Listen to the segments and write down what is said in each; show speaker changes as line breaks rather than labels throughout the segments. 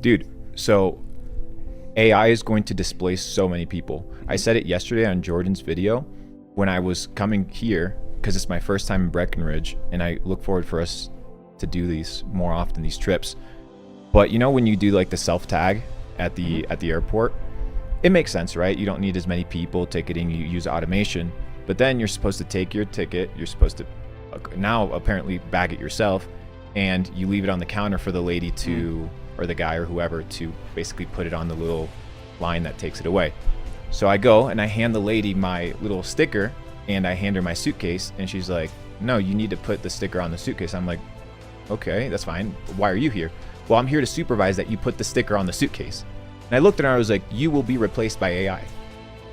Dude, so AI is going to displace so many people. I said it yesterday on Jordan's video when I was coming here, because it's my first time in Breckenridge, and I look forward for us to do these more often, these trips. But you know when you do like the self-tag at the airport, it makes sense, right? You don't need as many people ticketing, you use automation. But then you're supposed to take your ticket, you're supposed to now apparently bag it yourself, and you leave it on the counter for the lady to, or the guy or whoever, to basically put it on the little line that takes it away. So I go and I hand the lady my little sticker, and I hand her my suitcase, and she's like, no, you need to put the sticker on the suitcase. I'm like, okay, that's fine. Why are you here? Well, I'm here to supervise that you put the sticker on the suitcase. And I looked at her, I was like, you will be replaced by AI.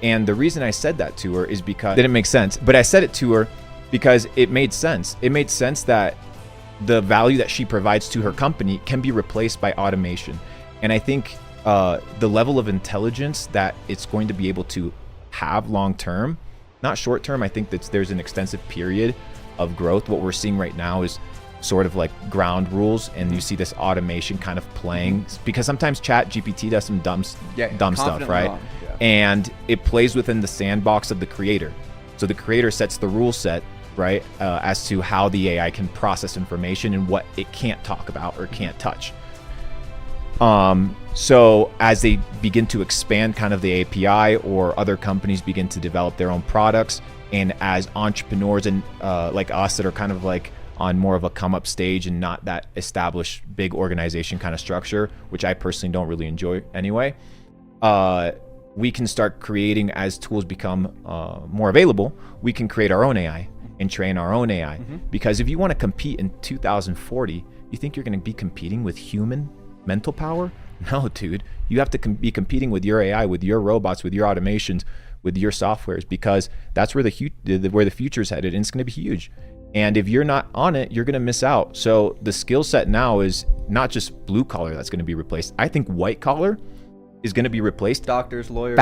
And the reason I said that to her is because it didn't make sense, but I said it to her because it made sense. It made sense that the value that she provides to her company can be replaced by automation. And I think the level of intelligence that it's going to be able to have long term, not short term, I think that there's an extensive period of growth. What we're seeing right now is sort of like ground rules, and you see this automation kind of playing, because sometimes Chat GPT does some dumb stuff, right? And it plays within the sandbox of the creator. So the creator sets the rule set, right, as to how the AI can process information and what it can't talk about or can't touch. So as they begin to expand kind of the API, or other companies begin to develop their own products, and as entrepreneurs and like us that are kind of like on more of a come up stage and not that established big organization kind of structure, which I personally don't really enjoy anyway, we can start creating, as tools become more available, we can create our own AI and train our own AI. Because if you want to compete in 2040, you think you're going to be competing with human mental power? No, dude. You have to be competing with your AI, with your robots, with your automations, with your softwares, because that's where the future is headed, and it's going to be huge. And if you're not on it, you're going to miss out. So the skill set now is not just blue collar that's going to be replaced. I think white collar is going to be replaced.
Doctors, lawyers,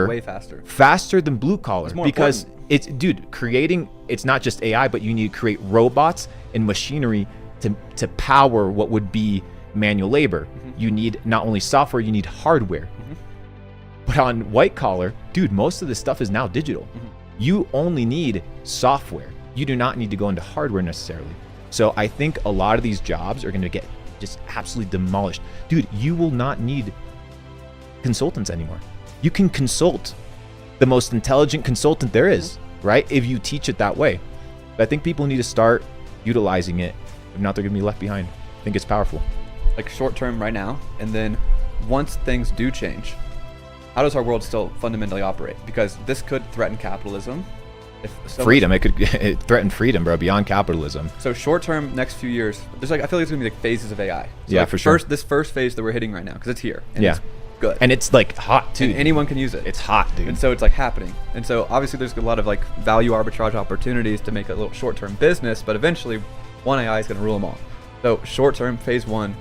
way faster than blue collar, because it's, dude, creating, it's not just AI, but you need to create robots and machinery to power what would be manual labor. You need not only software, you need hardware. But on white collar, dude, most of this stuff is now digital. You only need software. You do not need to go into hardware necessarily. So I think a lot of these jobs are going to get just absolutely demolished. Dude, you will not need consultants anymore. You can consult the most intelligent consultant there is, right? If you teach it that way. But I think people need to start utilizing it. If not, they're going to be left behind. I think it's powerful.
Like short term right now, and then once things do change, how does our world still fundamentally operate? Because this could threaten capitalism.
Freedom, it could threaten freedom, bro, beyond capitalism.
So short term, next few years, there's like, I feel like it's gonna be like phases of AI. So
yeah,
like
for sure.
This first phase that we're hitting right now, because it's here. And
yeah.
It's good.
And it's like hot too.
And anyone can use it.
It's hot, dude.
And so it's like happening. And so obviously there's a lot of like value arbitrage opportunities to make a little short term business, but eventually one AI is gonna rule them all. So short term, phase one,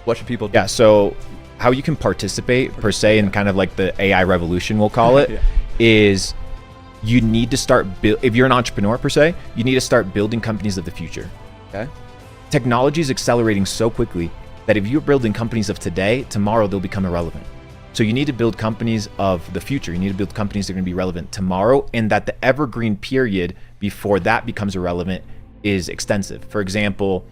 what should people do?
Yeah, so how you can participate per se in kind of like the AI revolution, we'll call it, is you need to start if you're an entrepreneur per se, you need to start building companies of the future.
Okay.
Technology is accelerating so quickly that if you're building companies of today, tomorrow they'll become irrelevant. So you need to build companies of the future. You need to build companies that are going to be relevant tomorrow, and that the evergreen period before that becomes irrelevant is extensive. For example,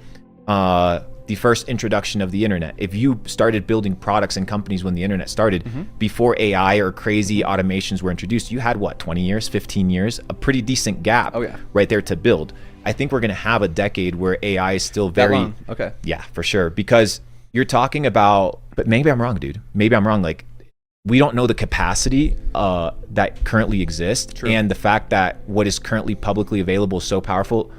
the first introduction of the internet. If you started building products and companies when the internet started, before AI or crazy automations were introduced, you had what, 20 years, 15 years, a pretty decent gap right there to build. I think we're going to have a decade where AI is still very,
that long. Okay.
Yeah, for sure. Because you're talking about, but maybe I'm wrong, dude. Maybe I'm wrong. Like, we don't know the capacity that currently exists. True. And the fact that what is currently publicly available is so powerful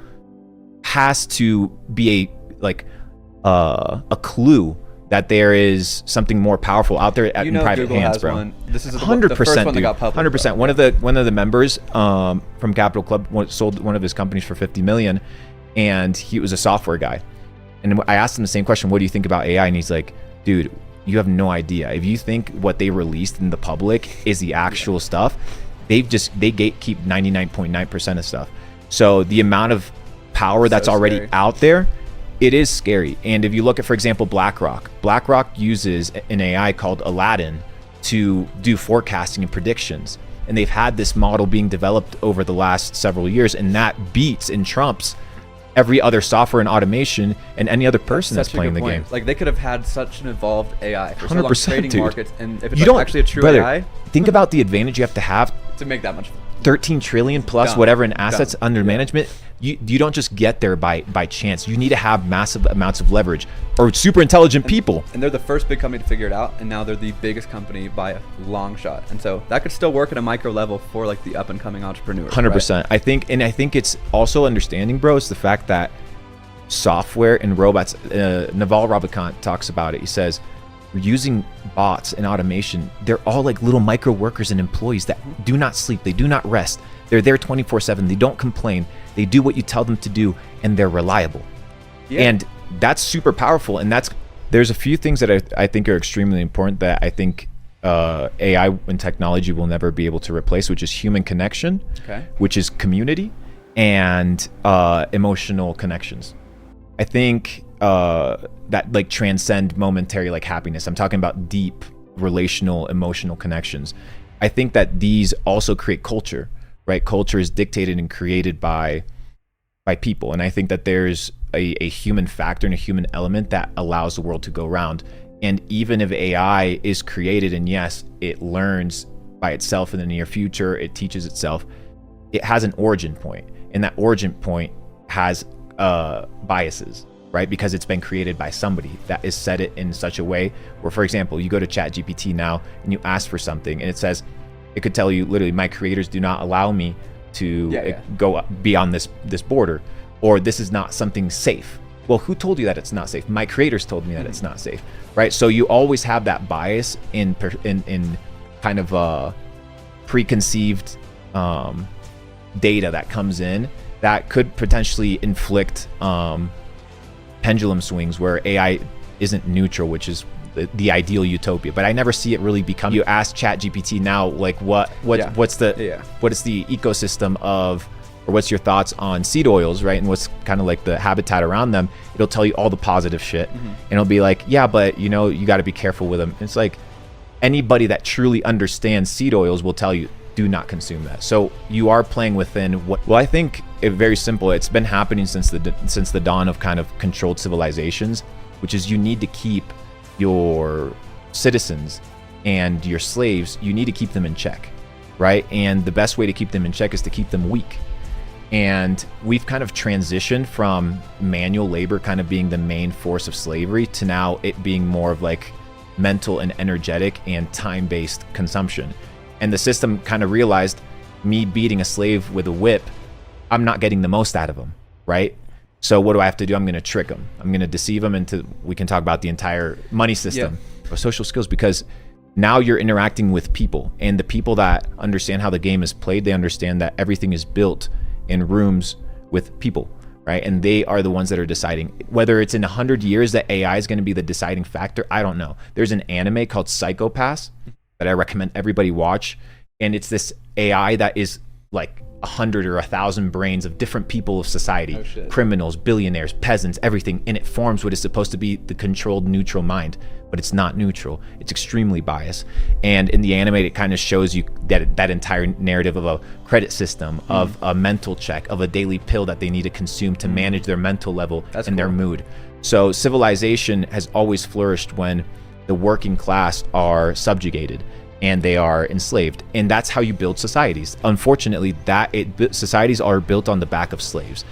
has to be a clue that there is something more powerful out there in private
Google
hands,
has
bro.
One. This is
100%,
the first one that
dude.
got public.
100%. One of the members from Capital Club sold one of his companies for 50 million, and he was a software guy. And I asked him the same question, what do you think about AI? And he's like, dude, you have no idea. If you think what they released in the public is the actual stuff, they gatekeep 99.9% of stuff. So the amount of power that's already out there It is scary. And if you look at, for example, BlackRock uses an AI called Aladdin to do forecasting and predictions. And they've had this model being developed over the last several years, and that beats and trumps every other software and automation and any other person that's playing the game.
Like they could have had such an evolved AI for so long
100%,
trading
dude.
markets, and if it's like actually a true AI,
think about the advantage you have to have
to make that much.
13 trillion plus
Done.
whatever in assets
Done.
under management. You don't just get there by chance. You need to have massive amounts of leverage or super intelligent people.
And they're the first big company to figure it out, and now they're the biggest company by a long shot. And so that could still work at a micro level for like the up and coming entrepreneurs.
100%.
Right?
I think it's also understanding, bro, it's the fact that software and robots, Naval Ravikant talks about it. He says, we're using bots and automation. They're all like little micro workers and employees that do not sleep. They do not rest. They're there 24/7. They don't complain. They do what you tell them to do, and they're reliable. Yeah. And that's super powerful. And there's a few things that I think are extremely important that I think AI and technology will never be able to replace, which is human connection, which is community, and emotional connections. I think that like transcend momentary like happiness. I'm talking about deep relational, emotional connections. I think that these also create culture, right? Culture is dictated and created by people. And I think that there's a human factor and a human element that allows the world to go round. And even if AI is created and yes, it learns by itself in the near future, it teaches itself, it has an origin point. And that origin point has biases, right? Because it's been created by somebody that is set it in such a way where, for example, you go to ChatGPT now and you ask for something and it could tell you literally, my creators do not allow me to go beyond this border, or this is not something safe. Well, who told you that it's not safe? My creators told me that it's not safe, right? So you always have that bias in kind of preconceived data that comes in that could potentially inflict pendulum swings where AI isn't neutral, which is the ideal utopia. But I never see it really become. You ask ChatGPT now, like what's the ecosystem of, or what's your thoughts on seed oils, right? And what's kind of like the habitat around them. It'll tell you all the positive shit, and it'll be like, yeah, but you know, you got to be careful with them. And it's like anybody that truly understands seed oils will tell you, do not consume that. So you are playing within what, well, I think it's very simple. It's been happening since the dawn of kind of controlled civilizations, which is you need to keep your citizens and your slaves, you need to keep them in check, right? And the best way to keep them in check is to keep them weak. And we've kind of transitioned from manual labor kind of being the main force of slavery to now it being more of like mental and energetic and time-based consumption. And the system kind of realized, me beating a slave with a whip, I'm not getting the most out of him, right? So what do I have to do? I'm going to trick him. I'm going to deceive him into, we can talk about the entire money system, social skills, because now you're interacting with people, and the people that understand how the game is played, they understand that everything is built in rooms with people, right? And they are the ones that are deciding. Whether it's in 100 years that AI is going to be the deciding factor, I don't know. There's an anime called Psycho-Pass that I recommend everybody watch. And it's this AI that is like 100 or 1,000 brains of different people of society, criminals, billionaires, peasants, everything. And it forms what is supposed to be the controlled neutral mind, but it's not neutral. It's extremely biased. And in the anime, it kind of shows you that entire narrative of a credit system, of a mental check, of a daily pill that they need to consume to manage their mental level and their mood. So civilization has always flourished when the working class are subjugated and they are enslaved, and that's how you build societies. Unfortunately, societies are built on the back of slaves.